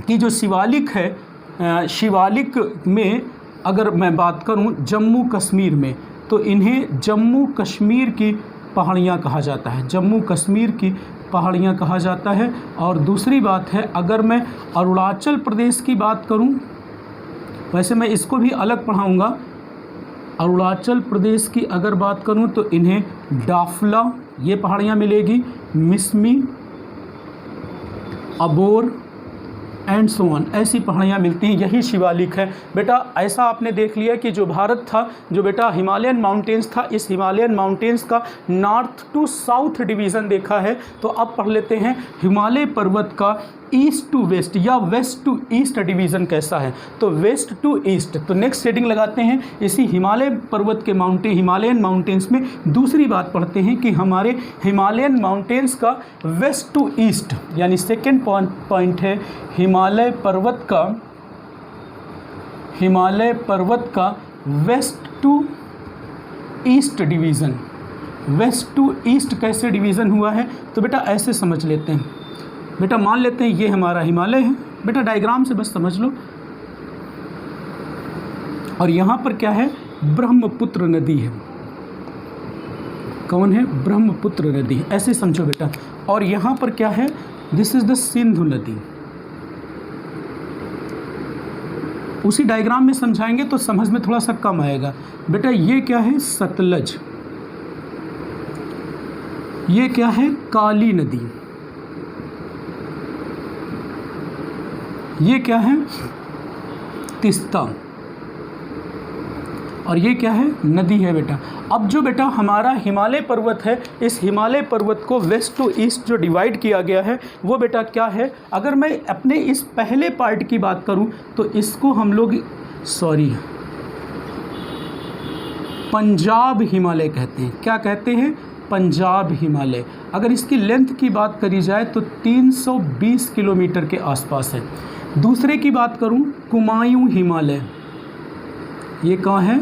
A: कि जो शिवालिक है, शिवालिक में अगर मैं बात करूं जम्मू कश्मीर में, तो इन्हें जम्मू कश्मीर की पहाड़ियाँ कहा जाता है, जम्मू कश्मीर की पहाड़ियाँ कहा जाता है। और दूसरी बात है, अगर मैं अरुणाचल प्रदेश की बात करूं, वैसे मैं इसको भी अलग पढ़ाऊँगा, अरुणाचल प्रदेश की अगर बात करूं तो इन्हें डाफला ये पहाड़ियाँ मिलेगी, Mishmi, Abor and so on, ऐसी पहाड़ियाँ मिलती हैं। यही शिवालिक है बेटा। ऐसा आपने देख लिया कि जो भारत था, जो बेटा हिमालयन माउंटेन्स था, इस हिमालयन माउंटेन्स का नॉर्थ टू साउथ डिवीज़न देखा है। तो अब पढ़ लेते हैं हिमालय पर्वत का ईस्ट टू वेस्ट या वेस्ट टू ईस्ट डिवीज़न कैसा है। तो वेस्ट टू ईस्ट, तो नेक्स्ट हेडिंग लगाते हैं इसी हिमालय पर्वत के हिमालयन माउंटेन्स में। दूसरी बात पढ़ते हैं कि हमारे हिमालयन माउंटेन्स का वेस्ट टू ईस्ट, यानी सेकेंड पॉइंट है हिमालय पर्वत का west to east division. West to east कैसे डिवीज़न हुआ है, तो बेटा ऐसे समझ लेते हैं। बेटा मान लेते हैं ये हमारा हिमालय है, बेटा डायग्राम से बस समझ लो, और यहाँ पर क्या है, ब्रह्मपुत्र नदी है। कौन है, ब्रह्मपुत्र नदी, ऐसे समझो बेटा। और यहाँ पर क्या है, दिस इज द सिंधु नदी। उसी डायग्राम में समझाएंगे तो समझ में थोड़ा सा कम आएगा। बेटा ये क्या है, सतलज, ये क्या है, काली नदी, ये क्या है, तीस्ता, और ये क्या है, नदी है बेटा। अब जो बेटा हमारा हिमालय पर्वत है, इस हिमालय पर्वत को वेस्ट टू ईस्ट जो डिवाइड किया गया है वो बेटा क्या है, अगर मैं अपने इस पहले पार्ट की बात करूं तो इसको हम लोग पंजाब हिमालय कहते हैं। क्या कहते हैं, पंजाब हिमालय। अगर इसकी लेंथ की बात करी जाए तो 320 किलोमीटर के आसपास है। दूसरे की बात करूं, कुमायूं हिमालय, ये कहाँ है,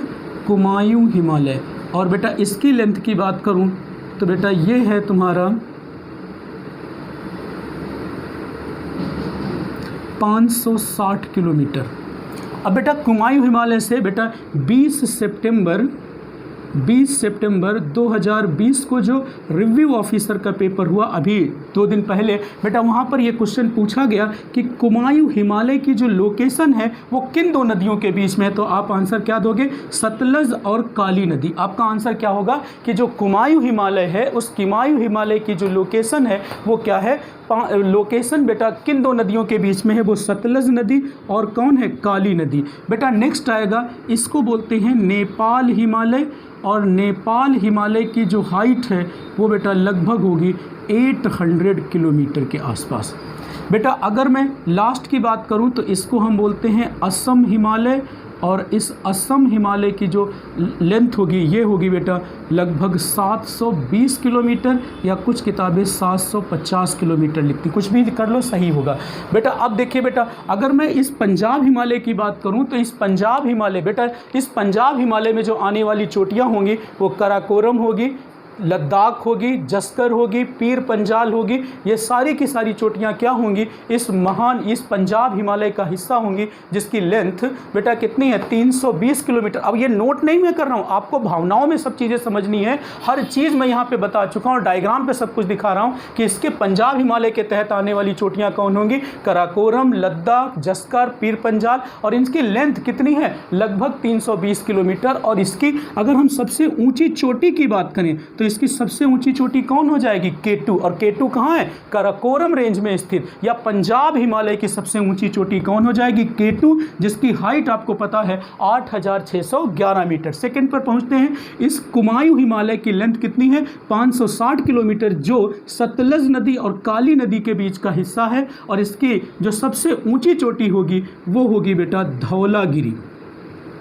A: कुमायूं हिमालय। और बेटा इसकी लेंथ की बात करूं तो बेटा ये है तुम्हारा 560 किलोमीटर। अब बेटा कुमायूं हिमालय से बेटा 20 सितंबर 2020 को जो रिव्यू ऑफिसर का पेपर हुआ अभी 2 दिन पहले, बेटा वहाँ पर ये क्वेश्चन पूछा गया कि कुमायूं हिमालय की जो लोकेशन है वो किन 2 नदियों के बीच में है। तो आप आंसर क्या दोगे, सतलज और काली नदी। आपका आंसर क्या होगा कि जो कुमायूं हिमालय है उस कुमायूं हिमालय की जो लोकेशन है वो क्या है, लोकेशन बेटा किन 2 नदियों के बीच में है, वो सतलज नदी और कौन है, काली नदी। बेटा नेक्स्ट आएगा, इसको बोलते हैं नेपाल हिमालय। और नेपाल हिमालय की जो हाइट है वो बेटा लगभग होगी 800 किलोमीटर के आसपास। बेटा अगर मैं लास्ट की बात करूं तो इसको हम बोलते हैं असम हिमालय। और इस असम हिमालय की जो लेंथ होगी ये होगी बेटा लगभग 720 किलोमीटर, या कुछ किताबें 750 किलोमीटर लिखती, कुछ भी कर लो सही होगा। बेटा अब देखिए बेटा, अगर मैं इस पंजाब हिमालय की बात करूं तो इस पंजाब हिमालय, बेटा इस पंजाब हिमालय में जो आने वाली चोटियां होंगी वो कराकोरम होगी, लद्दाख होगी, जस्कर होगी, पीर पंजाल होगी। ये सारी की सारी चोटियाँ क्या होंगी, इस पंजाब हिमालय का हिस्सा होंगी, जिसकी लेंथ बेटा कितनी है, 320 किलोमीटर। अब ये नोट नहीं मैं कर रहा हूँ, आपको भावनाओं में सब चीज़ें समझनी है। हर चीज़ मैं यहाँ पे बता चुका हूँ, डायग्राम पे सब कुछ दिखा रहा हूँ कि इसके पंजाब हिमालय के तहत आने वाली चोटियाँ कौन होंगी, कराकोरम, लद्दाख, जस्कर, पीर पंजाल। और इनकी लेंथ कितनी है, लगभग 320 किलोमीटर। और इसकी अगर हम सबसे ऊँची चोटी की बात करें तो इसकी सबसे ऊंची चोटी कौन हो जाएगी? K2। और K2 कहाँ है? काराकोरम रेंज में स्थित। या पंजाब हिमालय की सबसे ऊंची चोटी कौन हो जाएगी? K2, जिसकी हाइट आपको पता है 8611 मीटर। सेकंड पर पहुंचते हैं। इस कुमायूं हिमालय की लेंथ कितनी है? 560 किलोमीटर, जो सतलज नदी और काली नदी के बीच का हिस्सा है। और इसकी जो सबसे ऊंची चोटी होगी वो होगी बेटा धौलागिरी।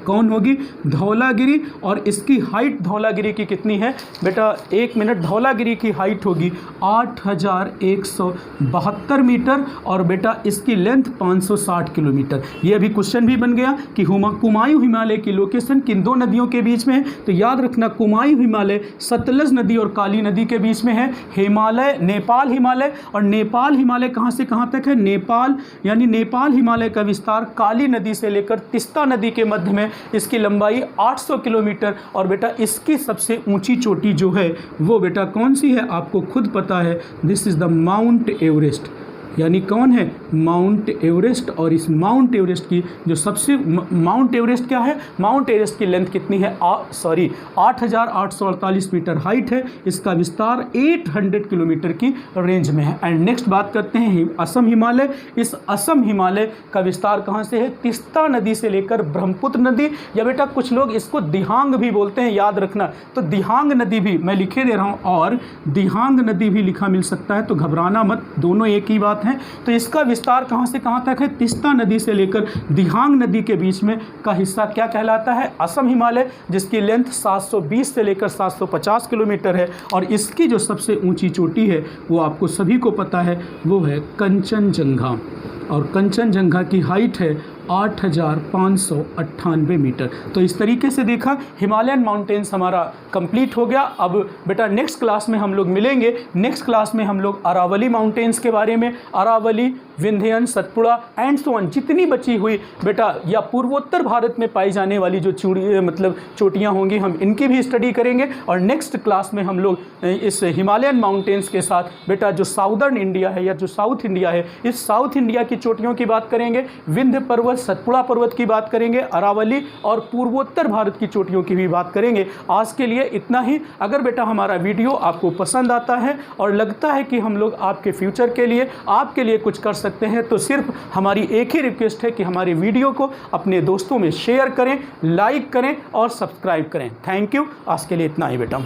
A: कौन होगी? धौलागिरी। और इसकी हाइट धौलागिरी की कितनी है बेटा? एक मिनट, धौलागिरी की हाइट होगी 8172 मीटर और बेटा इसकी लेंथ 560 किलोमीटर। ये अभी क्वेश्चन भी बन गया कि कुमायूं हिमालय की लोकेशन किन दो नदियों के बीच में है? तो याद रखना, कुमायूं हिमालय सतलज नदी और काली नदी के बीच में है। हिमालय नेपाल हिमालय, और नेपाल हिमालय कहाँ से कहाँ तक है? नेपाल, यानी नेपाल हिमालय का विस्तार काली नदी से लेकर तिस्ता नदी के मध्य में, इसकी लंबाई 800 किलोमीटर। और बेटा इसकी सबसे ऊंची चोटी जो है वो बेटा कौन सी है? आपको खुद पता है, this is the mount Everest. यानी कौन है? Mount Everest. और इस माउंट एवरेस्ट की जो सबसे माउंट एवरेस्ट क्या है? माउंट एवरेस्ट की लेंथ कितनी है? 8848 मीटर हाइट है। इसका विस्तार 800 किलोमीटर की रेंज में है। एंड नेक्स्ट बात करते हैं असम हिमालय। इस असम हिमालय का विस्तार कहाँ से है? तिस्ता नदी से लेकर ब्रह्मपुत्र नदी, या बेटा कुछ लोग इसको दिहांग भी बोलते हैं, याद रखना। तो दिहांग नदी भी मैं लिखे दे रहा हूँ, और दिहांग नदी भी लिखा मिल सकता है, तो घबराना मत, दोनों एक ही बात है। तो इसका विस्तार कहां से कहां तक है? तिस्ता नदी से लेकर दिहांग नदी के बीच में का हिस्सा क्या कहलाता है? असम हिमालय, जिसकी लेंथ 720 से लेकर 750 किलोमीटर है। और इसकी जो सबसे ऊंची चोटी है वो आपको सभी को पता है, वो है कंचनजंगा। और कंचनजंगा की हाइट है 8598 मीटर। तो इस तरीके से देखा, हिमालयन माउंटेन्स हमारा कंप्लीट हो गया। अब बेटा नेक्स्ट क्लास में हम लोग मिलेंगे। नेक्स्ट क्लास में हम लोग अरावली माउंटेन्स के बारे में, Aravalli, Vindhyan, Satpura and so on, जितनी बची हुई बेटा या पूर्वोत्तर भारत में पाई जाने वाली जो चोटियाँ होंगी, हम इनकी भी स्टडी करेंगे। और नेक्स्ट क्लास में हम लोग इस हिमालयन माउंटेन्स के साथ बेटा जो साउदर्न इंडिया है या जो साउथ इंडिया है, इस साउथ इंडिया की चोटियों की बात करेंगे, विंध्य पर्वत, सतपुड़ा पर्वत की बात करेंगे, अरावली और पूर्वोत्तर भारत की चोटियों की भी बात करेंगे। आज के लिए इतना ही। अगर बेटा हमारा वीडियो आपको पसंद आता है और लगता है कि हम लोग आपके फ्यूचर के लिए, आपके लिए कुछ कर सकते हैं, तो सिर्फ हमारी एक ही रिक्वेस्ट है कि हमारे वीडियो को अपने दोस्तों में शेयर करें, लाइक करें और सब्सक्राइब करें। Thank you. आज के लिए इतना ही बेटा।